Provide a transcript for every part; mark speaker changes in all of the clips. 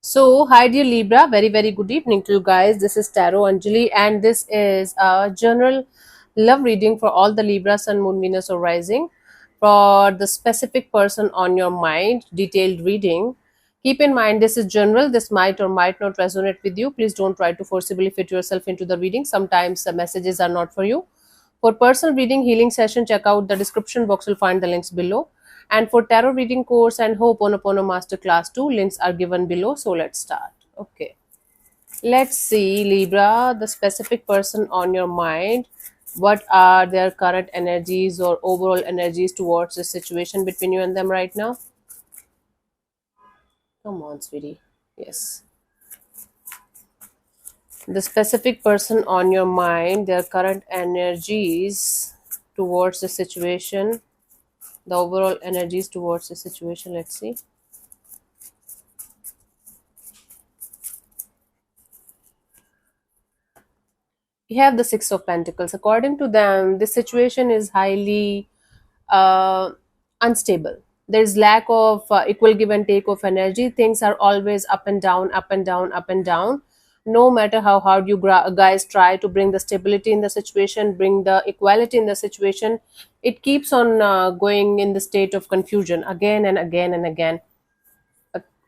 Speaker 1: So, hi dear Libra, very good evening to you guys. This is Tarot Anjali, and this is a general love reading for all the Libra, Sun, Moon, Venus, or Rising. For the specific person on your mind, detailed reading. Keep in mind this is general, this might or might not resonate with you. Please don't try to forcibly fit yourself into the reading. Sometimes the messages are not for you. For personal reading healing session, check out the description box. Will find the links below. And for tarot reading course and Ho'oponopono Masterclass 2, links are given below. So let's start. Okay. Let's see, Libra, the specific person on your mind. What are their current energies or overall energies towards the situation between you and them right now? Come on, sweetie. Yes. The specific person on your mind, their current energies towards the situation, the overall energies towards the situation. Let's see. We have the Six of Pentacles. According to them, this situation is highly uh, unstable. There's lack of equal give and take of energy. Things are always up and down, up and down, up and down. No matter how hard you guys try to bring the stability in the situation, bring the equality in the situation, it keeps on going in the state of confusion again and again and again.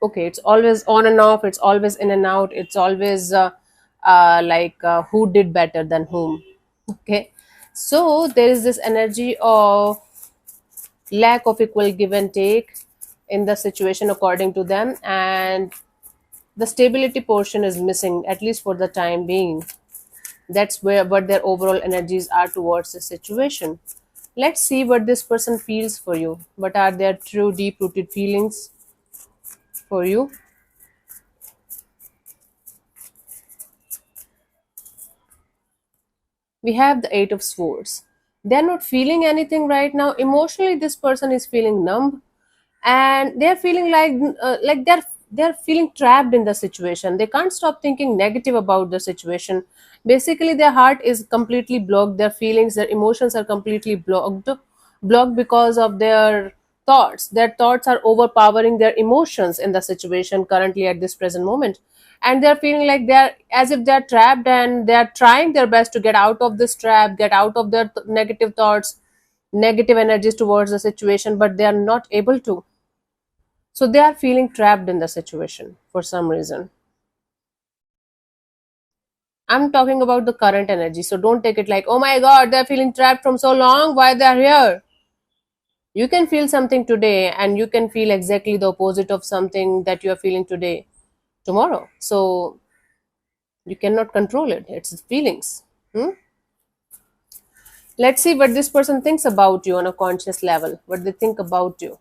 Speaker 1: Okay, it's always on and off, it's always in and out, it's always who did better than whom. Okay, so there is this energy of lack of equal give and take in the situation according to them, and the stability portion is missing, at least for the time being. That's where what their overall energies are towards the situation. Let's see what this person feels for you. What are their true deep rooted feelings for you? We have the Eight of Swords. They're not feeling anything right now. Emotionally, this person is feeling numb, and they're feeling like they're feeling trapped in the situation. They can't stop thinking negative about the situation. Basically, their heart is completely blocked. Their feelings, their emotions are completely blocked because of their thoughts. Their thoughts are overpowering their emotions in the situation currently at this present moment, and they're feeling like they're as if they're trapped, and they're trying their best to get out of this trap, get out of their negative thoughts, negative energies towards the situation, but they are not able to. So they are feeling trapped in the situation for some reason. I'm talking about the current energy, so don't take it like, oh my god, they're feeling trapped from so long, why they're here. You can feel something today, and you can feel exactly the opposite of something that you are feeling today tomorrow. So you cannot control it, it's feelings. Hmm? Let's see what this person thinks about you on a conscious level, what they think about you.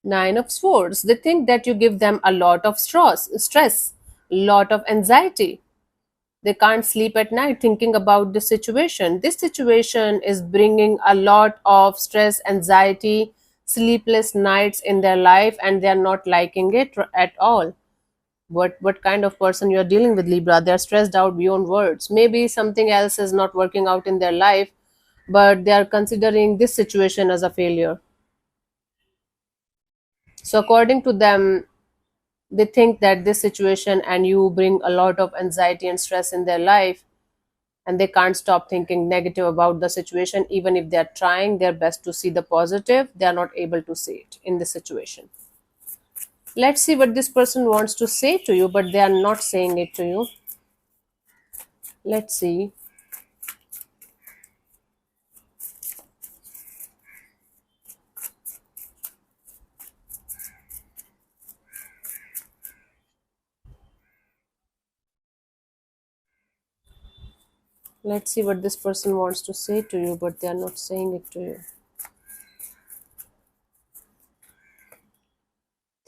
Speaker 1: Nine of Swords. They think that you give them a lot of stress, lot of anxiety. They can't sleep at night thinking about the situation. This situation is bringing a lot of stress, anxiety, sleepless nights in their life, and they are not liking it at all. What kind of person you're dealing with, Libra? They're stressed out beyond words. Maybe something else is not working out in their life, but they are considering this situation as a failure. So according to them, they think that this situation and you bring a lot of anxiety and stress in their life, and they can't stop thinking negative about the situation. Even if they're trying their best to see the positive, they are not able to see it in this situation. Let's see what this person wants to say to you, but they are not saying it to you. Let's see. Let's see what this person wants to say to you, but they are not saying it to you.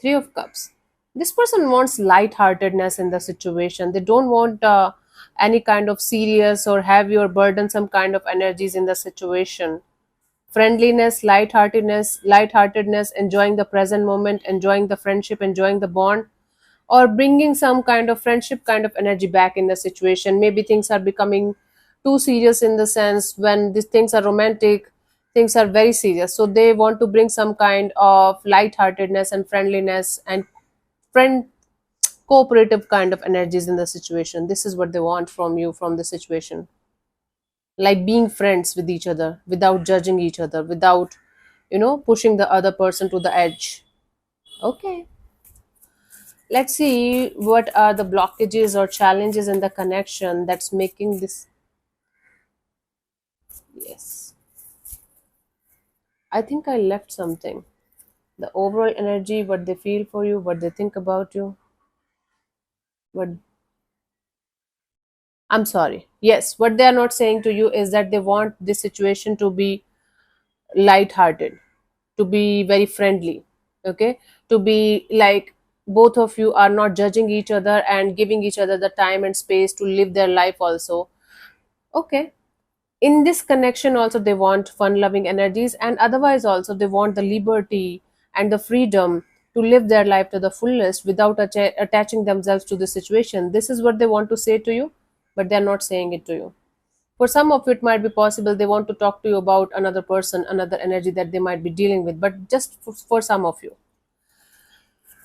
Speaker 1: Three of Cups. This person wants lightheartedness in the situation. They don't want any kind of serious or heavy or burdensome kind of energies in the situation. Friendliness, lightheartedness, enjoying the present moment, enjoying the friendship, enjoying the bond. or bringing some kind of friendship kind of energy back in the situation. Maybe things are becoming too serious, in the sense when these things are romantic, things are very serious, so they want to bring some kind of lightheartedness and friendliness and friend cooperative kind of energies in the situation. This is what they want from you, from the situation, like being friends with each other without judging each other, without pushing the other person to the edge. Okay, let's see what are the blockages or challenges in the connection that's making this. Yes, I think I left something. The overall energy, what they feel for you, what they think about you, what. I'm sorry, yes, what they are not saying to you is that they want this situation to be light-hearted, to be very friendly, okay, to be like both of you are not judging each other and giving each other the time and space to live their life also. Okay, in this connection also they want fun loving energies, and otherwise also they want the liberty and the freedom to live their life to the fullest without attaching themselves to the situation. This is what they want to say to you, but they're not saying it to you. For some of it might be possible they want to talk to you about another person, another energy that they might be dealing with, but just for some of you.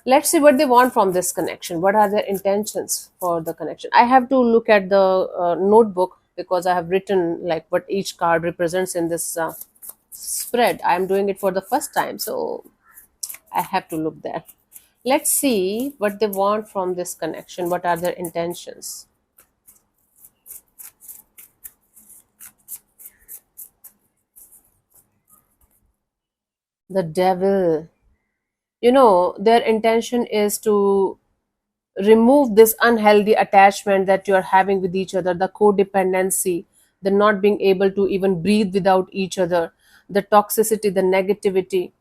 Speaker 1: Let's see what they want from this connection. What are their intentions for the connection? I have to look at the notebook because I have written like what each card represents in this spread. I'm doing it for the first time, so I have to look there. Let's see what they want from this connection. What are their intentions? The devil. Their intention is to remove this unhealthy attachment that you are having with each other, the codependency, the not being able to even breathe without each other, the toxicity, the negativity.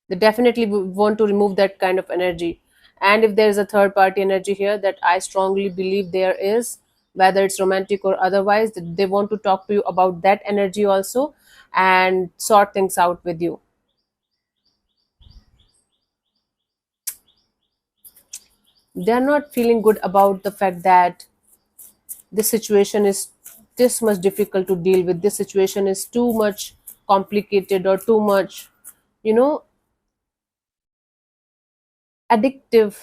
Speaker 1: They definitely want to remove that kind of energy. And if there is a third party energy here, that I strongly believe there is, whether it's romantic or otherwise, that they want to talk to you about that energy also and sort things out with you. They're not feeling good about the fact that this situation is this much difficult to deal with, this situation is too much complicated or too much you know addictive.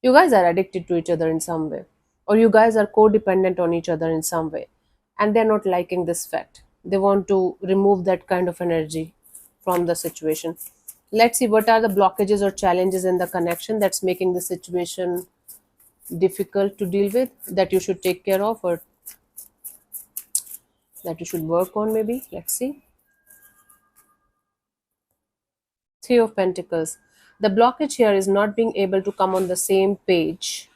Speaker 1: You guys are addicted to each other in some way, or you guys are codependent on each other in some way, and they're not liking this fact. They want to remove that kind of energy from the situation. Let's see what are the blockages or challenges in the connection that's making the situation difficult to deal with, that you should take care of, or that you should work on maybe. Let's see. Three of Pentacles. The blockage here is not being able to come on the same page.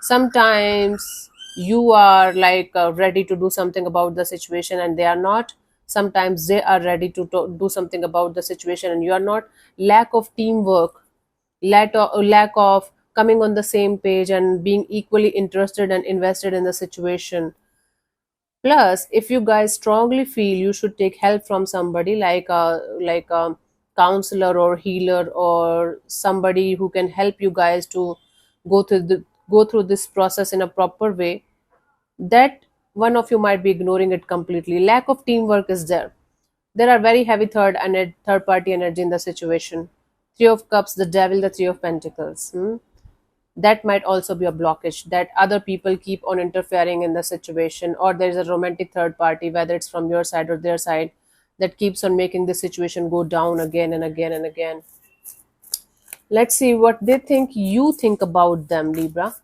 Speaker 1: Sometimes you are like ready to do something about the situation and they are not. Sometimes they are ready to do something about the situation and you are not. Lack of teamwork, lack of coming on the same page and being equally interested and invested in the situation. Plus, if you guys strongly feel you should take help from somebody like a counselor or healer or somebody who can help you guys to go through this process in a proper way, that one of you might be ignoring it completely. Lack of teamwork is there. There are very heavy third party energy in the situation. Three of Cups, the Devil, the Three of Pentacles. That might also be a blockage, that other people keep on interfering in the situation, or there is a romantic third party, whether it's from your side or their side, that keeps on making the situation go down again and again and again. Let's see what they think you think about them, Libra.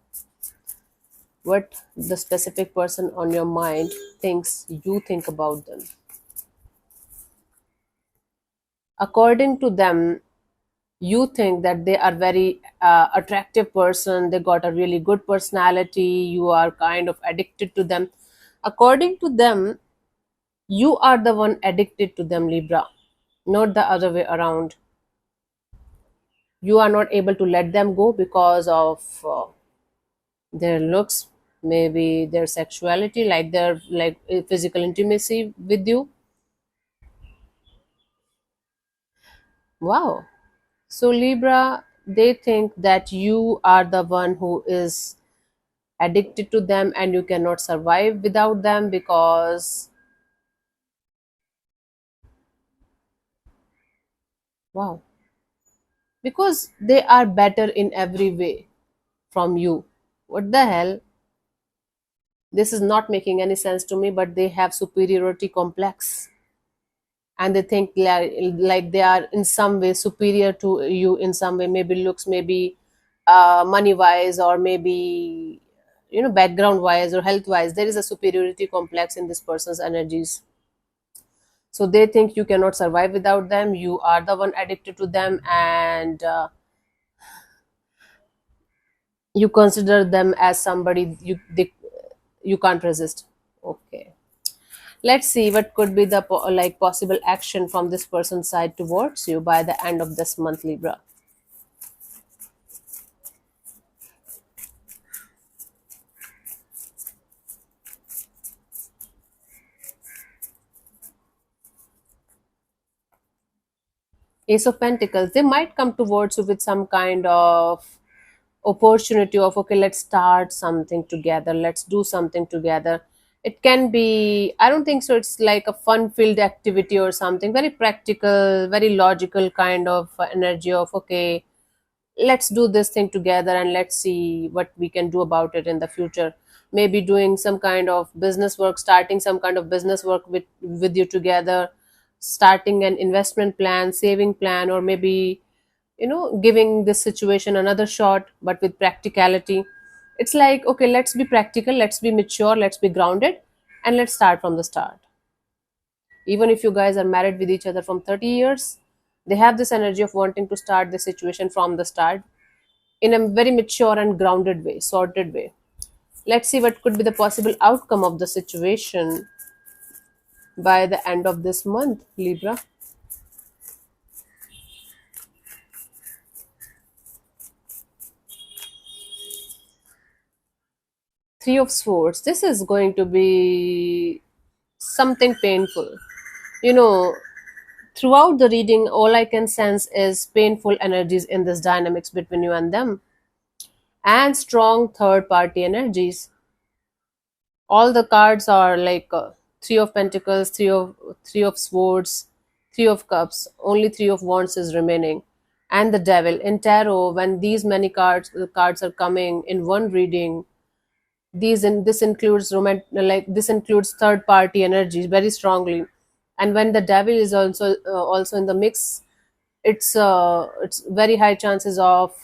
Speaker 1: What the specific person on your mind thinks you think about them. According to them, you think that they are very attractive person, they got a really good personality, you are kind of addicted to them. According to them, you are the one addicted to them, Libra, not the other way around. You are not able to let them go because of their looks, maybe their sexuality, like their physical intimacy with you. Wow. So Libra, they think that you are the one who is addicted to them and you cannot survive without them, because wow, because they are better in every way from you. What the hell? This is not making any sense to me, but they have superiority complex, and they think like they are in some way superior to you in some way, maybe looks, maybe money wise, or maybe background wise or health wise. There is a superiority complex in this person's energies. So they think you cannot survive without them, you are the one addicted to them, and you consider them as somebody you can't resist. Okay, let's see what could be the possible action from this person's side towards you by the end of this month, Libra. Ace of Pentacles, they might come towards you with some kind of opportunity of, okay, let's start something together, let's do something together. It can be, I don't think so it's like a fun filled activity or something, very practical, very logical kind of energy of, okay, let's do this thing together and let's see what we can do about it in the future. Maybe doing some kind of business work, starting some kind of business work with you together, starting an investment plan, saving plan, or maybe giving this situation another shot but with practicality. It's like, okay, let's be practical, let's be mature, let's be grounded, and let's start from the start. Even if you guys are married with each other from 30 years, they have this energy of wanting to start the situation from the start in a very mature and grounded way, sorted way. Let's see what could be the possible outcome of the situation by the end of this month, Libra. Three of Swords. This is going to be something painful. You know, throughout the reading, all I can sense is painful energies in this dynamics between you and them, and strong third party energies. All the cards are like Three of Pentacles, Three of Swords, Three of Cups. Only Three of Wands is remaining, and the Devil. In tarot, when these many cards are coming in one reading, this includes this includes third party energies very strongly. And when the Devil is also in the mix, it's very high chances of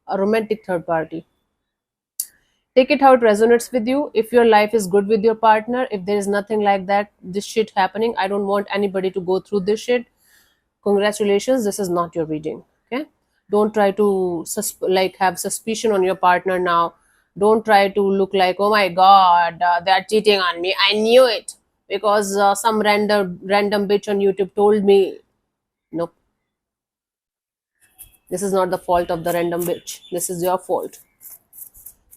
Speaker 1: a romantic third party. Take it how it resonates with you. If your life is good with your partner, if there is nothing like that, this shit happening, I don't want anybody to go through this shit, congratulations, this is not your reading. Okay, don't try to have suspicion on your partner now. Don't try to look like, oh my god, they're cheating on me, I knew it because some random bitch on YouTube told me. Nope, this is not the fault of the random bitch, this is your fault.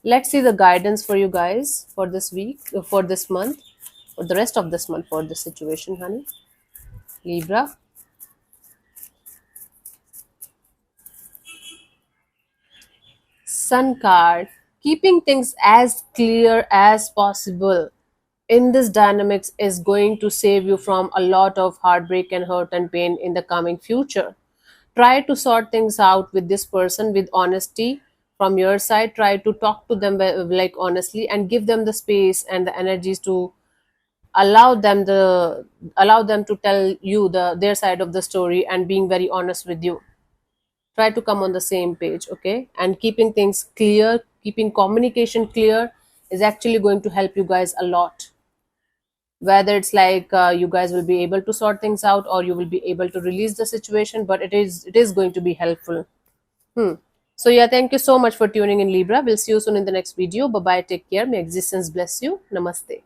Speaker 1: Let's see the guidance for you guys for this week, for this month, for the rest of this month, for this situation, honey. Libra. Sun card. Keeping things as clear as possible in this dynamics is going to save you from a lot of heartbreak and hurt and pain in the coming future. Try to sort things out with this person with honesty from your side. Try to talk to them honestly, and give them the space and the energies to allow them the allow them to tell you their side of the story, and being very honest with you. Try to come on the same page, okay? And keeping things clear, keeping communication clear is actually going to help you guys a lot. Whether it's like you guys will be able to sort things out, or you will be able to release the situation, but it is going to be helpful. So yeah, thank you so much for tuning in, Libra. We'll see you soon in the next video. Bye bye, take care, may existence bless you. Namaste.